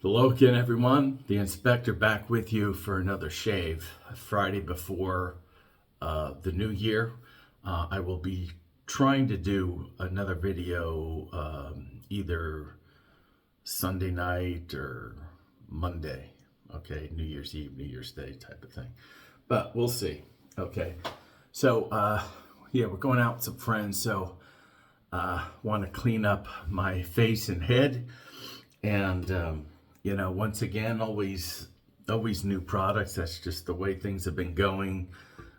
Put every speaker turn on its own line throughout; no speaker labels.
Hello again, everyone. The inspector back with you for another shave. Friday before the new year. I will be trying to do another video either Sunday night or Monday. Okay, New Year's Eve, New Year's Day type of thing. But we'll see. Okay. So, yeah, we're going out with some friends. So, want to clean up my face and head. And, once again, always new products. That's just the way things have been going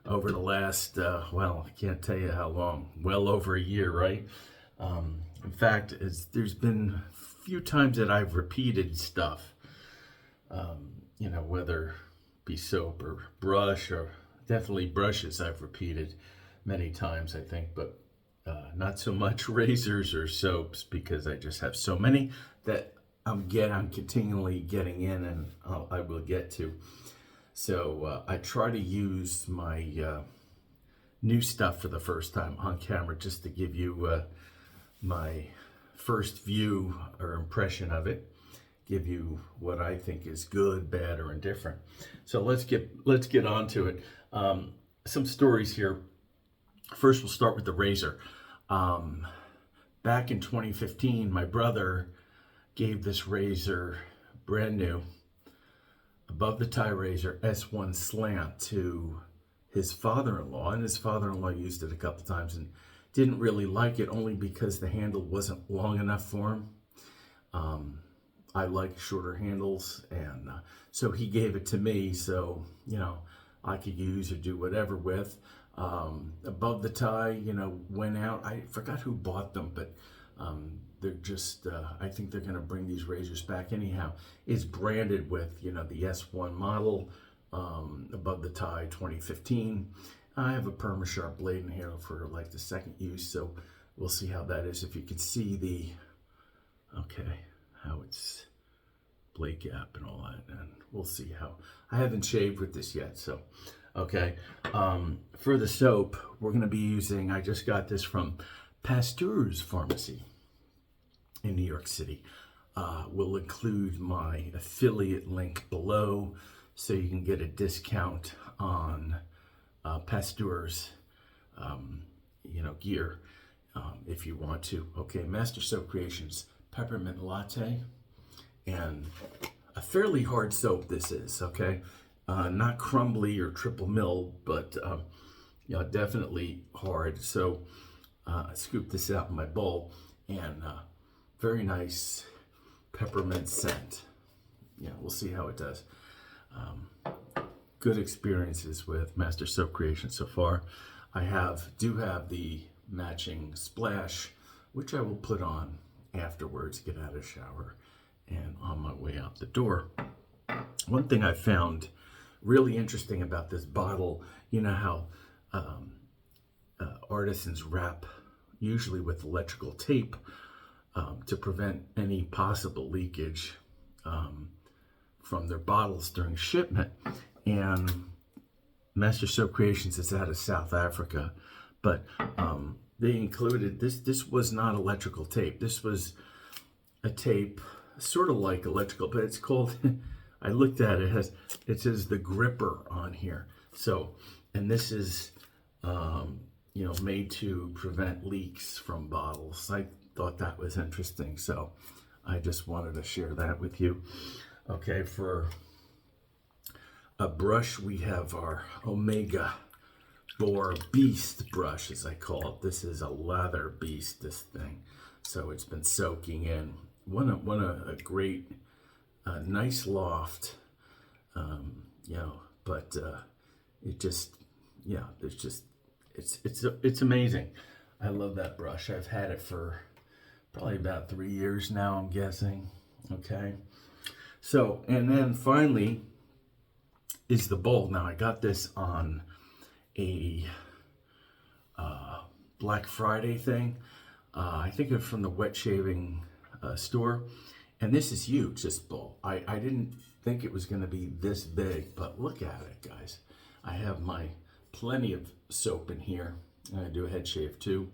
over the last, I can't tell you how long. Well over a year, right? In fact, there's been a few times that I've repeated stuff, whether it be soap or brush, or definitely brushes I've repeated many times, I think, but not so much razors or soaps, because I just have so many that I'm continually getting in, and I will get to. So I try to use my new stuff for the first time on camera, just to give you my first view or impression of it, give you what I think is good, bad, or indifferent. So let's get on to it. Some stories here. First, we'll start with the razor. Back in 2015, my brother gave this razor, brand new, above the tie razor, S1 Slant, to his father-in-law, and his father-in-law used it a couple times and didn't really like it, only because the handle wasn't long enough for him. I like shorter handles, and so he gave it to me, so I could use or do whatever with. Above the tie, went out. I forgot who bought them, but they're just, I think they're going to bring these razors back anyhow. It's branded with, the S1 model, above the tie 2015. I have a Perma-Sharp blade in here for like the second use, so we'll see how that is. If you can see how it's blade gap and all that, and we'll see how. I haven't shaved with this yet, so okay. For the soap, we're going to be using, I just got this from Pasteur's Pharmacy in New York City. We'll include my affiliate link below, so you can get a discount on Pasteur's gear if you want to. Okay, Master Soap Creations Peppermint Latte, and a fairly hard soap this is, okay? Not crumbly or triple milled, but definitely hard. So I scooped this out in my bowl, and very nice peppermint scent. We'll see how it does. Good experiences with Master Soap Creation so far. I do have the matching splash, which I will put on afterwards, get out of the shower, and on my way out the door. One thing I found really interesting about this bottle, how artisans wrap, usually with electrical tape, to prevent any possible leakage from their bottles during shipment. And Master Soap Creations is out of South Africa, but they included this. This was not electrical tape. This was a tape sort of like electrical, but it's called, I looked at it, it says the gripper on here. So, and this is made to prevent leaks from bottles. I thought that was interesting, so I just wanted to share that with you. Okay, for a brush, we have our Omega Boar Beast brush, as I call it. This is a lather beast, this thing. So it's been soaking in. A great, nice loft, but it just, it's amazing. I love that brush. I've had it for probably about 3 years now, I'm guessing. Okay. So, and then finally is the bowl. Now, I got this on a Black Friday thing. I think it's from the wet shaving store. And this is huge, this bowl. I didn't think it was going to be this big, but look at it, guys. I have plenty of soap in here. And I do a head shave too.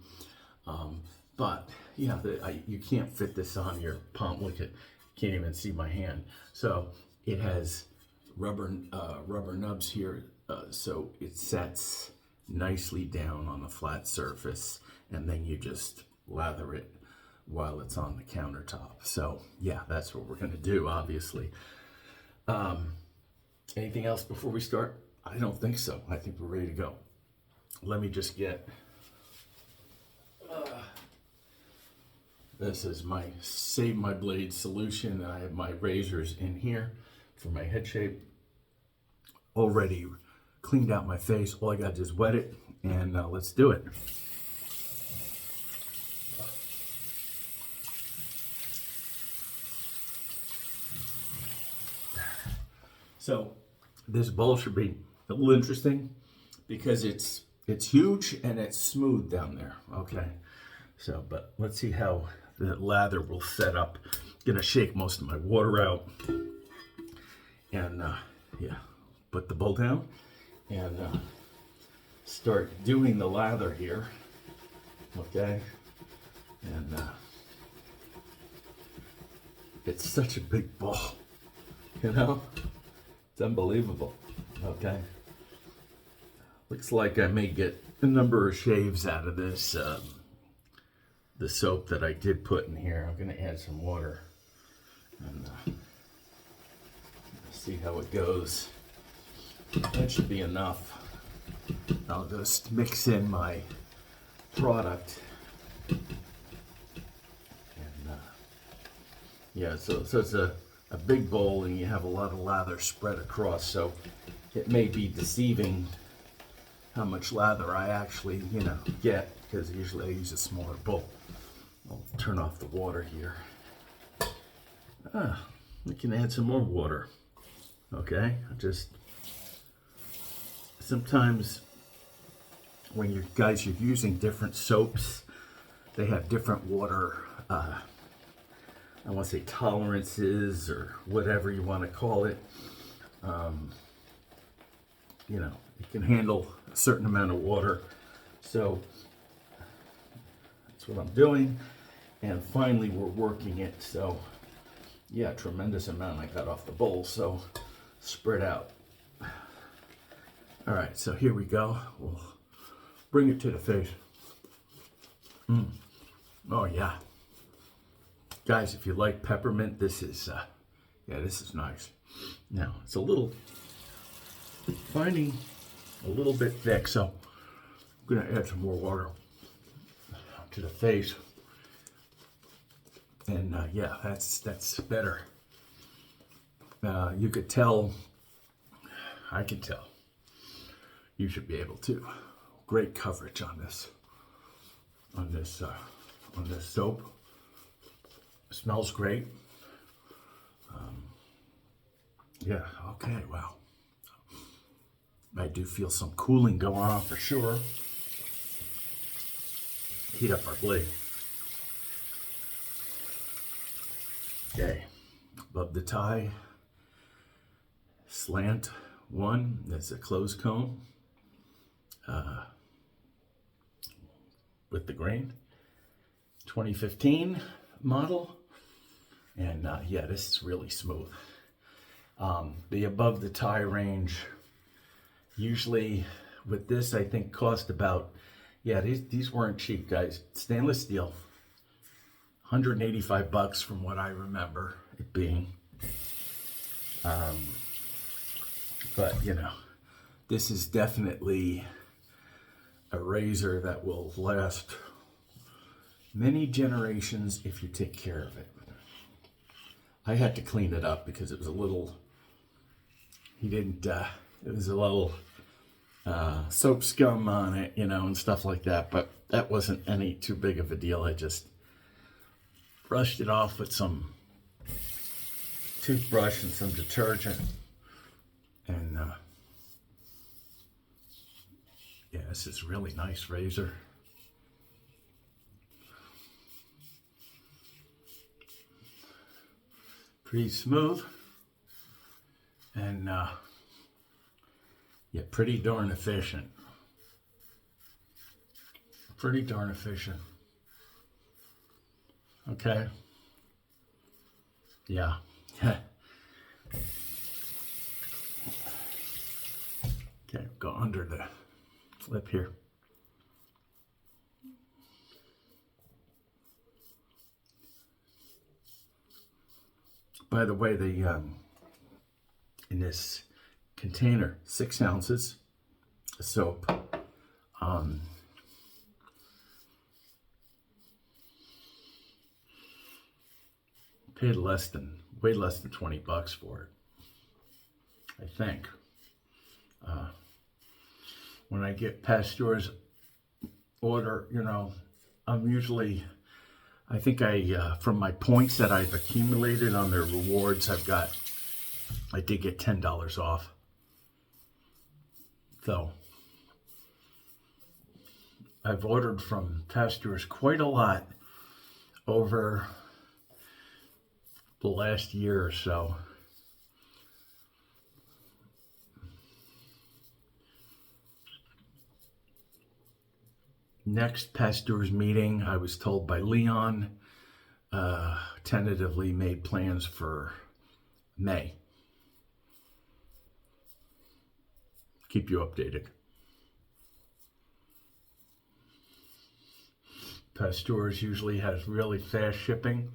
But yeah, you can't fit this on your palm. Look at Can't even see my hand. So it has rubber nubs here, so it sets nicely down on the flat surface, and then you just lather it while it's on the countertop. So yeah, that's what we're gonna do, obviously. Anything else before we start? I don't think so. I think we're ready to go. Let me just get, this is my Save My Blade solution. I have my razors in here for my head shape. Already cleaned out my face. All I got to do is wet it, and let's do it. So this bowl should be a little interesting because it's huge and it's smooth down there. Okay, so but let's see how the lather will set up. Gonna shake most of my water out, and yeah, put the bowl down and start doing the lather here. Okay, and it's such a big bowl, you know. It's unbelievable. Okay. Looks like I may get a number of shaves out of this, the soap that I did put in here. I'm going to add some water and see how it goes. That should be enough. I'll just mix in my product. And yeah, so it's a big bowl, and you have a lot of lather spread across, so it may be deceiving how much lather I actually, get, because usually I use a smaller bowl. I'll turn off the water here. We can add some more water. Okay, sometimes when you're using different soaps, they have different water, I want to say tolerances or whatever you want to call it. It can handle a certain amount of water. So that's what I'm doing. And finally, we're working it. So yeah, tremendous amount I got off the bowl. So spread out. All right, so here we go. We'll bring it to the face. Oh yeah. Guys, if you like peppermint, this is nice. Now, it's finding a little bit thick, so I'm gonna add some more water to the face. And yeah, that's better. You could tell, I can tell. You should be able to. Great coverage on this soap. Smells great. Yeah, okay, wow. I do feel some cooling going on for sure. Heat up our blade. Okay, above the tie, Slant 1, that's a closed comb with the grain. 2015 model. And yeah, this is really smooth. The above the tie range, usually with this, I think cost about, yeah, these weren't cheap, guys. Stainless steel, $185 from what I remember it being. But this is definitely a razor that will last many generations if you take care of it. I had to clean it up because it was a little, it was a little soap scum on it, and stuff like that, but that wasn't any too big of a deal. I just brushed it off with some toothbrush and some detergent, and yeah, this is really nice razor. Pretty smooth, and yeah, pretty darn efficient. Pretty darn efficient. Okay. Yeah. Okay, go under the lip here. By the way, in this container, 6 ounces of soap. Paid way less than $20 for it, I think. When I get past yours order, I'm usually, I think from my points that I've accumulated on their rewards, I did get $10 off. So, I've ordered from Pastures quite a lot over the last year or so. Next Pastures meeting, I was told by Leon, tentatively made plans for May. Keep you updated. Pastures usually has really fast shipping.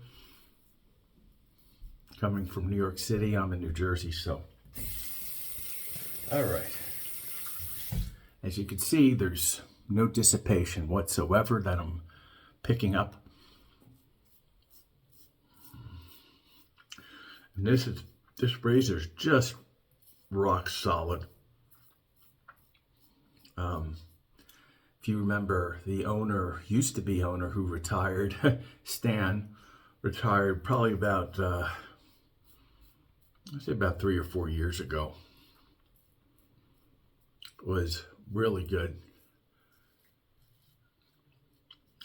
Coming from New York City, I'm in New Jersey, so. All right. As you can see, there's no dissipation whatsoever that I'm picking up. And this razor's just rock solid. If you remember, the used to be owner who retired, Stan, retired probably about, I'd say about 3 or 4 years ago. Was really good.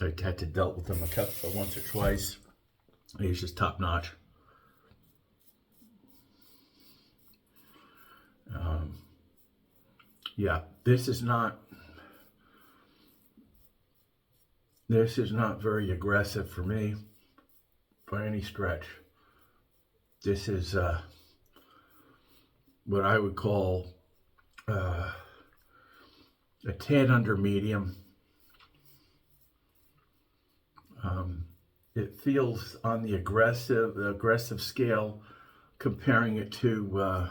I had to dealt with him once or twice. He's just top notch. Yeah, this is not very aggressive for me by any stretch. This is what I would call a tad under medium. It feels on the aggressive scale, comparing it to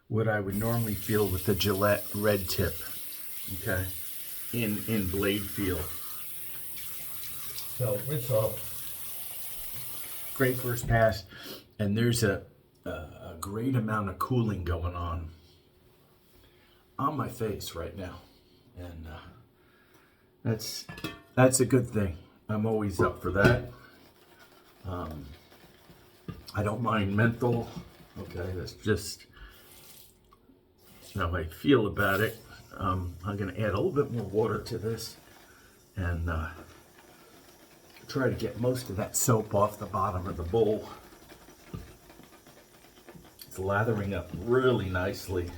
what I would normally feel with the Gillette red tip, okay, in blade feel. So it's a great first pass, and there's a great amount of cooling going on my face right now, and that's a good thing. I'm always up for that. I don't mind menthol. Okay, that's just how I feel about it. I'm going to add a little bit more water to this and try to get most of that soap off the bottom of the bowl. It's lathering up really nicely.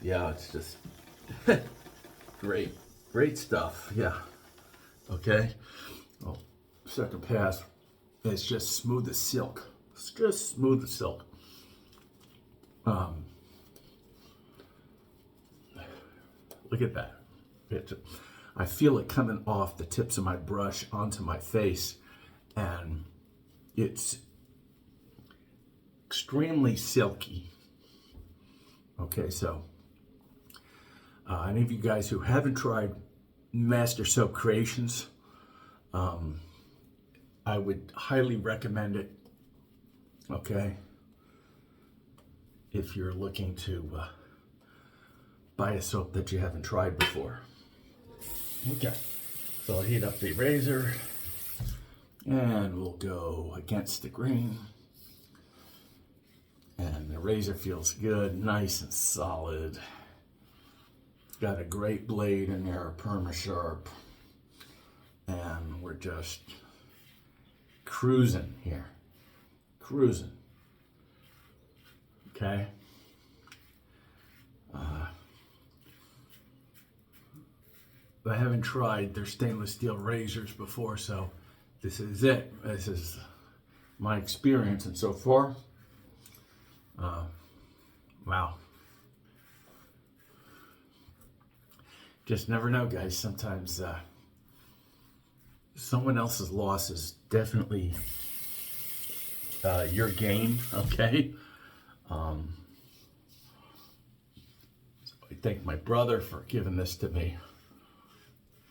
Yeah, it's just great stuff. Yeah. Okay. Oh, second pass. It's just smooth as silk. It's just smooth as silk. Look at that. I feel it coming off the tips of my brush onto my face, and it's extremely silky. Okay, so any of you guys who haven't tried Master Soap Creations, I would highly recommend it. Okay, if you're looking to buy a soap that you haven't tried before. Okay, so I'll heat up the razor and we'll go against the grain. And the razor feels good, nice and solid. Got a great blade in there, Perma-Sharp. And we're just cruising here. Cruising. Okay. I haven't tried their stainless steel razors before, so this is it. This is my experience, and so far, wow. Just never know, guys. Sometimes someone else's loss is definitely your gain, okay? So I thank my brother for giving this to me,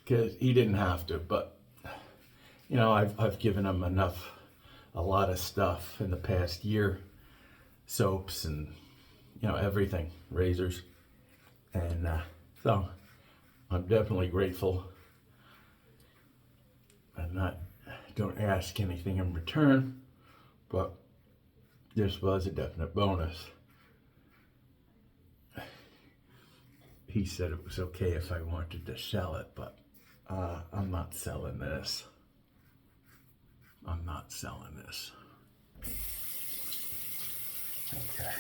because he didn't have to, but you know, I've given him a lot of stuff in the past year, soaps and you know, everything, razors, and so I'm definitely grateful. Don't ask anything in return, but this was a definite bonus. He said it was okay if I wanted to sell it, but I'm not selling this. I'm not selling this. Okay.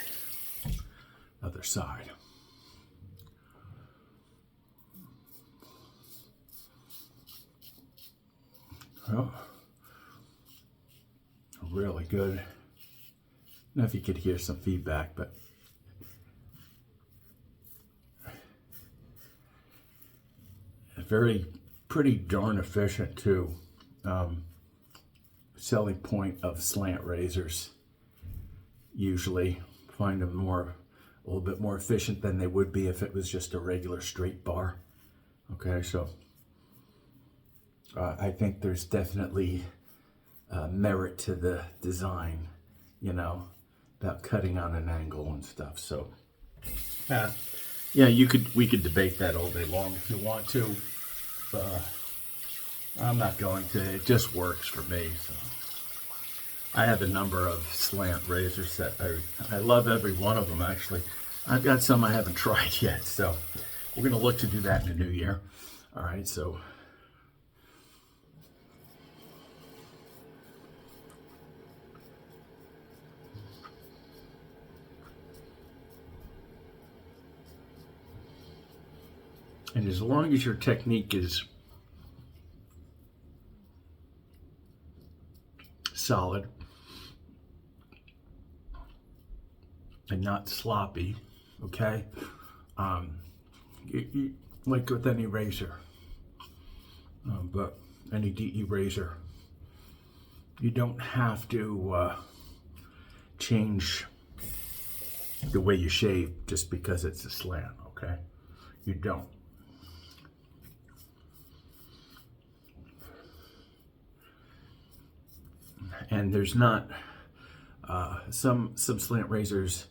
Other side. Oh, really good. I don't know if you could hear some feedback, but very pretty darn efficient too. Selling point of slant razors. Usually find them a little bit more efficient than they would be if it was just a regular straight bar. Okay, so I think there's definitely merit to the design, you know, about cutting on an angle and stuff. So yeah, we could debate that all day long if you want to. I'm not going to. It just works for me. So I have a number of slant razors that I love every one of them, actually. I've got some I haven't tried yet, so we're going to look to do that in the new year. All right, so and as long as your technique is solid and not sloppy, okay? Like with any razor, but any DE razor, you don't have to change the way you shave just because it's a slant, okay? You don't. And there's not some slant razors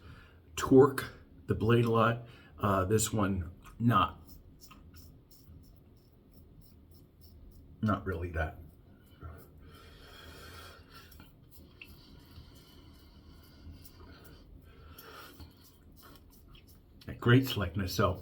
torque the blade a lot. This one not really that. Great slickness. So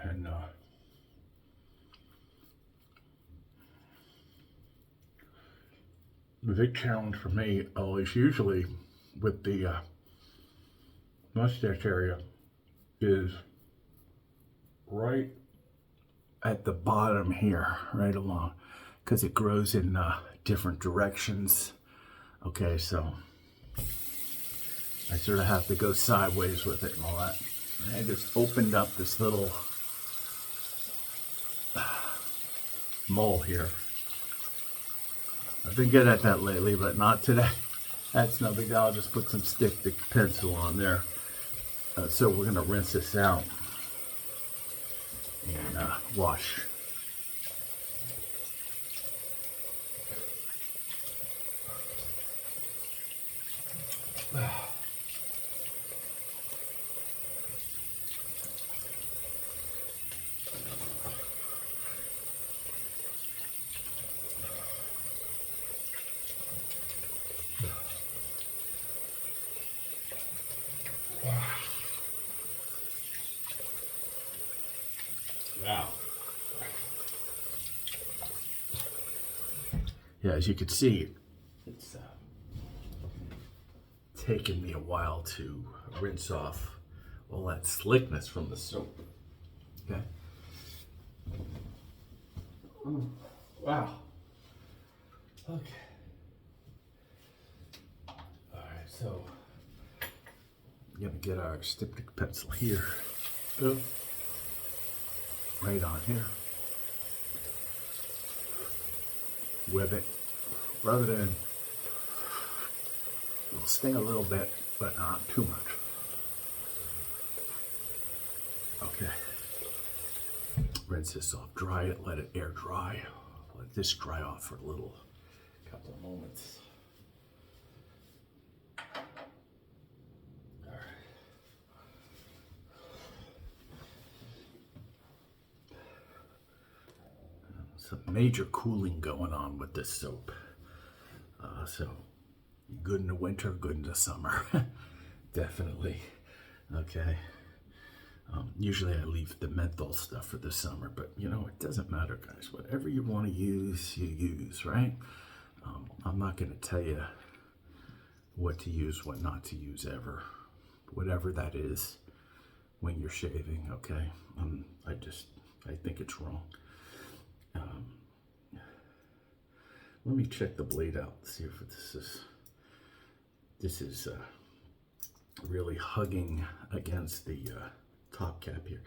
And the big challenge for me always usually with the mustache area is right at the bottom here, right along, because it grows in different directions. Okay, so I sort of have to go sideways with it and all that. And I just opened up this little mole here. I've been good at that lately, but not today. That's no big deal. I'll just put some stick pencil on there. So we're gonna rinse this out and wash. Wow. Yeah, as you can see, it's taken me a while to rinse off all that slickness from the soap. Okay. Wow. Okay. All right, so I'm gonna get our styptic pencil here. Right on here. With it. Rub it in. It'll sting a little bit, but not too much. Okay. Rinse this off, dry it, let it air dry. Let this dry off for a little, couple of moments. All right. Some major cooling going on with this soap. So good in the winter, good in the summer. Definitely. Okay. Usually I leave the menthol stuff for the summer, but you know, it doesn't matter, guys. Whatever you want to use, you use, right? I'm not going to tell you what to use, what not to use ever. Whatever that is when you're shaving, okay? I think it's wrong. Let me check the blade out, see if this is really hugging against the top cap here.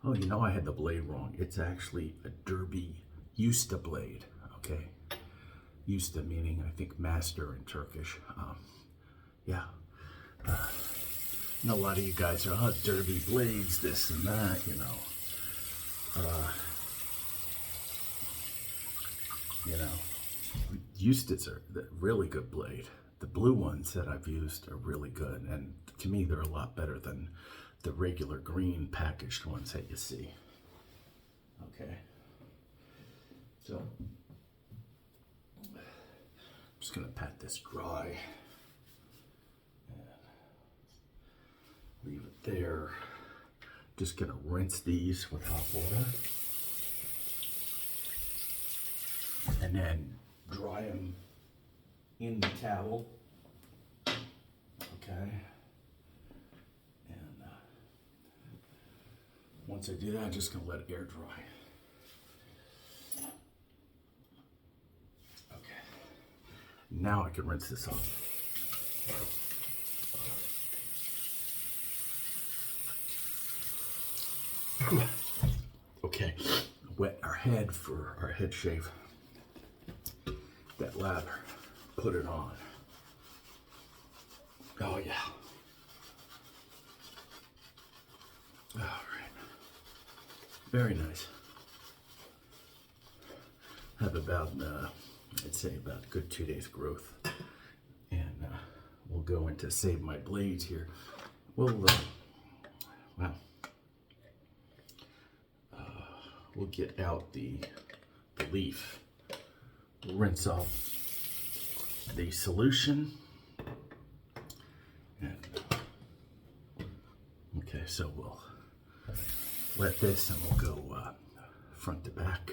Oh, you know, I had the blade wrong. It's actually a Derby Usta blade, okay? Usta meaning, I think, master in Turkish. Yeah. I know a lot of you guys are, oh, Derby blades, this and that, you know. Ustas are a really good blade. The blue ones that I've used are really good, and to me they're a lot better than the regular green packaged ones that you see. Okay, so I'm just gonna pat this dry and leave it there. Just gonna rinse these with hot water and then dry them in the towel. Okay. And once I do that, I'm just gonna let it air dry. Okay. Now I can rinse this off. Okay. Wet our head for our head shave. That lather, put it on. Oh yeah. All right. Very nice. Have about, I'd say about a good 2 days growth. And we'll go into save my blades here. We'll get out the leaf. Rinse off the solution. And, okay, so we'll wet this and we'll go front to back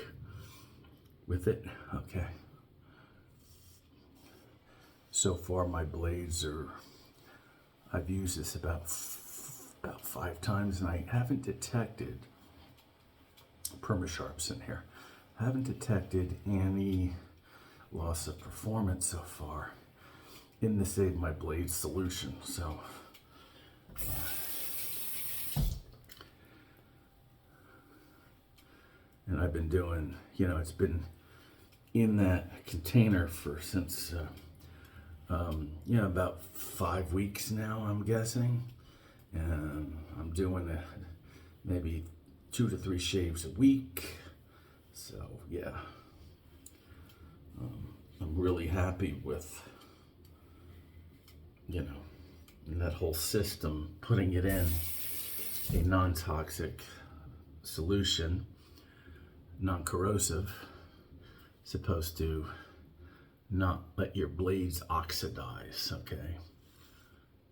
with it. Okay. So far my blades are, I've used this about 5 times and I haven't detected, Perma-Sharps in here, I haven't detected any loss of performance so far in the Save My Blades solution. So and I've been doing, you know, it's been in that container since you know, about 5 weeks now, I'm guessing, and I'm doing maybe 2 to 3 shaves a week. So yeah, I'm really happy with, you know, that whole system, putting it in a non-toxic solution, non-corrosive, supposed to not let your blades oxidize, okay?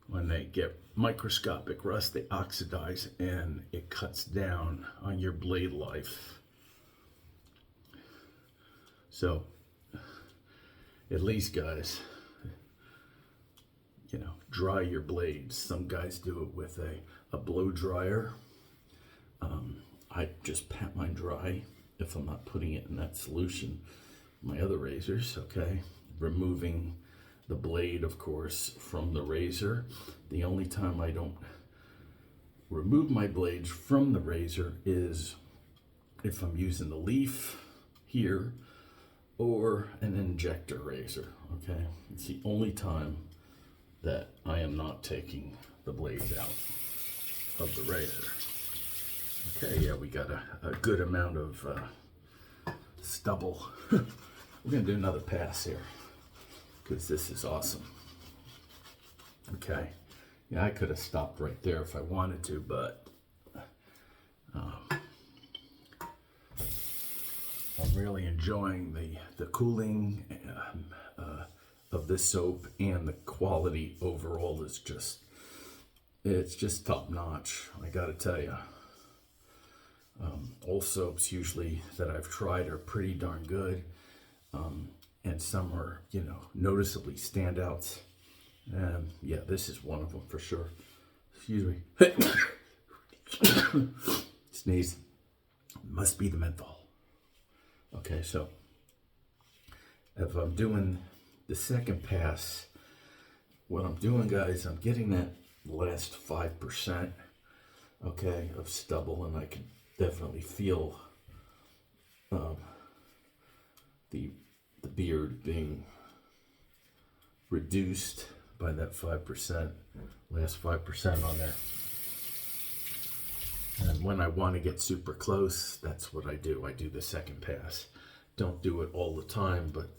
When they get microscopic rust, they oxidize and it cuts down on your blade life. So, at least, guys, you know, dry your blades. Some guys do it with a blow dryer. I just pat mine dry if I'm not putting it in that solution. My other razors, okay, removing the blade, of course, from the razor. The only time I don't remove my blades from the razor is if I'm using the leaf here or an injector razor, okay? It's the only time that I am not taking the blades out of the razor. Okay, yeah, we got a good amount of stubble. We're gonna do another pass here because this is awesome. Okay, yeah, I could have stopped right there if I wanted to, but I'm really enjoying the cooling of this soap, and the quality overall is just, it's just top notch, I gotta tell you. All soaps usually that I've tried are pretty darn good, and some are, you know, noticeably standouts. And yeah, this is one of them for sure. Excuse me. Sneeze. Must be the menthol. Okay, so if I'm doing the second pass, what I'm doing, guys, I'm getting that last 5%, okay, of stubble, and I can definitely feel the beard being reduced by that 5%, last 5% on there. And when I want to get super close, that's what I do. I do the second pass. Don't do it all the time, but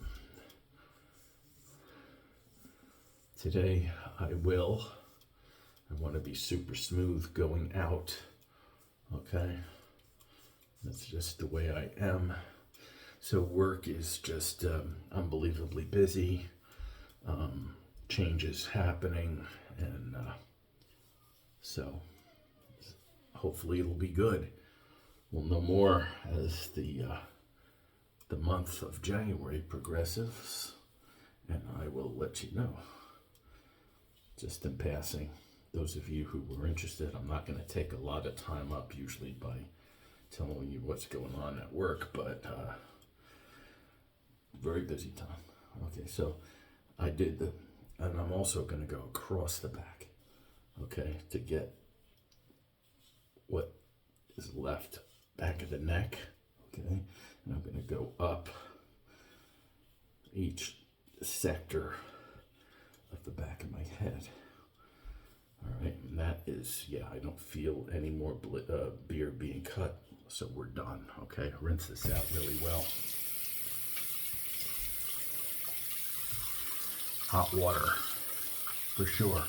today I will. I want to be super smooth going out, okay? That's just the way I am. So work is just unbelievably busy. Changes happening, and so hopefully it'll be good. We'll know more as the month of January progresses, and I will let you know. Just in passing, those of you who were interested, I'm not going to take a lot of time up usually by telling you what's going on at work, but very busy time. Okay, so I did and I'm also going to go across the back, okay, to get what is left back of the neck, okay, and I'm going to go up each sector of the back of my head. All right, and that is, yeah, I don't feel any more beard being cut, so we're done, okay? Rinse this out really well. Hot water, for sure.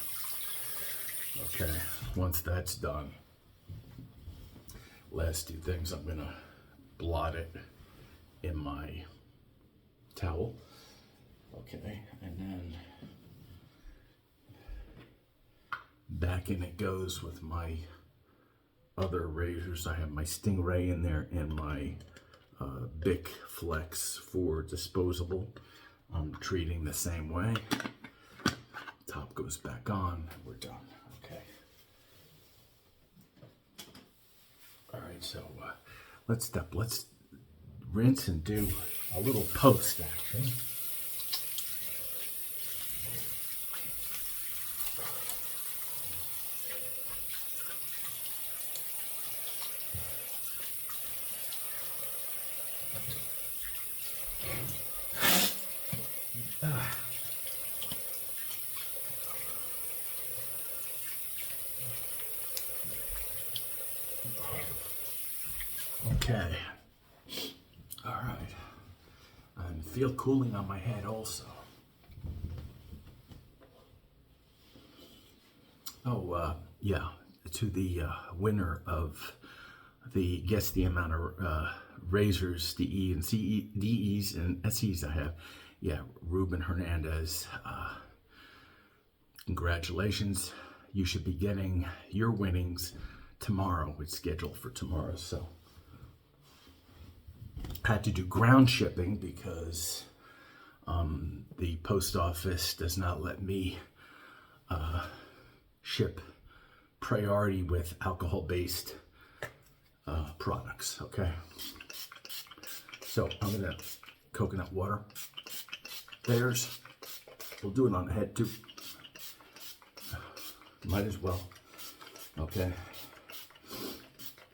Okay, once that's done, last 2 things, I'm gonna blot it in my towel, okay, and then back in it goes with my other razors. I have my Stingray in there and my Bic Flex for disposable. I'm treating the same way. Top goes back on. We're done. Okay. All right, so let's rinse and do a little post action. Okay. All right. And feel cooling on my head also. Oh, yeah. To the winner of the guess the amount of razors, DE and CE, DEs and SEs I have. Yeah, Ruben Hernandez. Congratulations. You should be getting your winnings tomorrow. It's scheduled for tomorrow, so had to do ground shipping because the post office does not let me ship priority with alcohol-based products. Okay, so I'm gonna coconut water. There's, we'll do it on the head too. Might as well. Okay,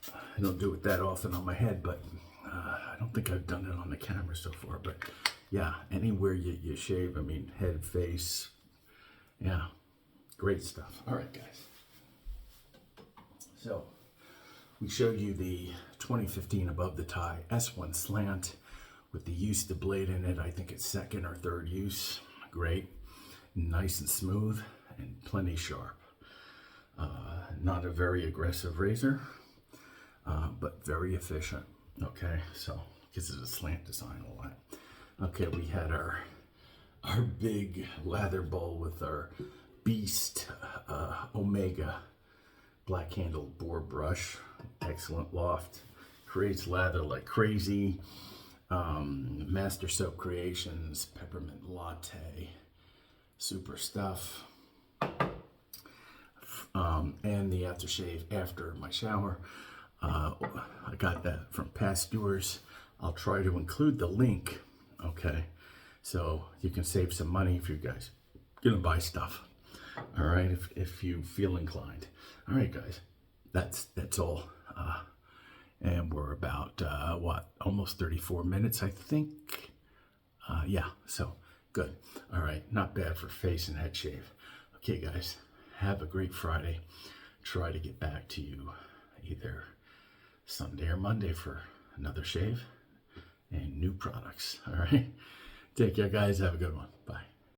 I don't do it that often on my head, but I don't think I've done it on the camera so far, but yeah, anywhere you shave, I mean, head, face, yeah, great stuff. All right, guys. So we showed you the 2015 Above the Tie S1 Slant with the used blade in it. I think it's second or third use. Great, nice and smooth and plenty sharp. Not a very aggressive razor, but very efficient. Okay, so this is a slant design, all that. Okay, we had our big lather bowl with our Beast Omega black handled boar brush. Excellent loft, creates lather like crazy. Master Soap Creations Peppermint Latte, super stuff. And the aftershave after my shower. I got that from past viewers. I'll try to include the link, okay? So you can save some money if you guys gonna buy stuff. All right, if you feel inclined. All right, guys, that's all. And we're about what, almost 34 minutes, I think. Yeah, so good. All right, not bad for face and head shave. Okay, guys, have a great Friday. Try to get back to you either Sunday or Monday for another shave and new products. All right, take care, guys. Have a good one. Bye.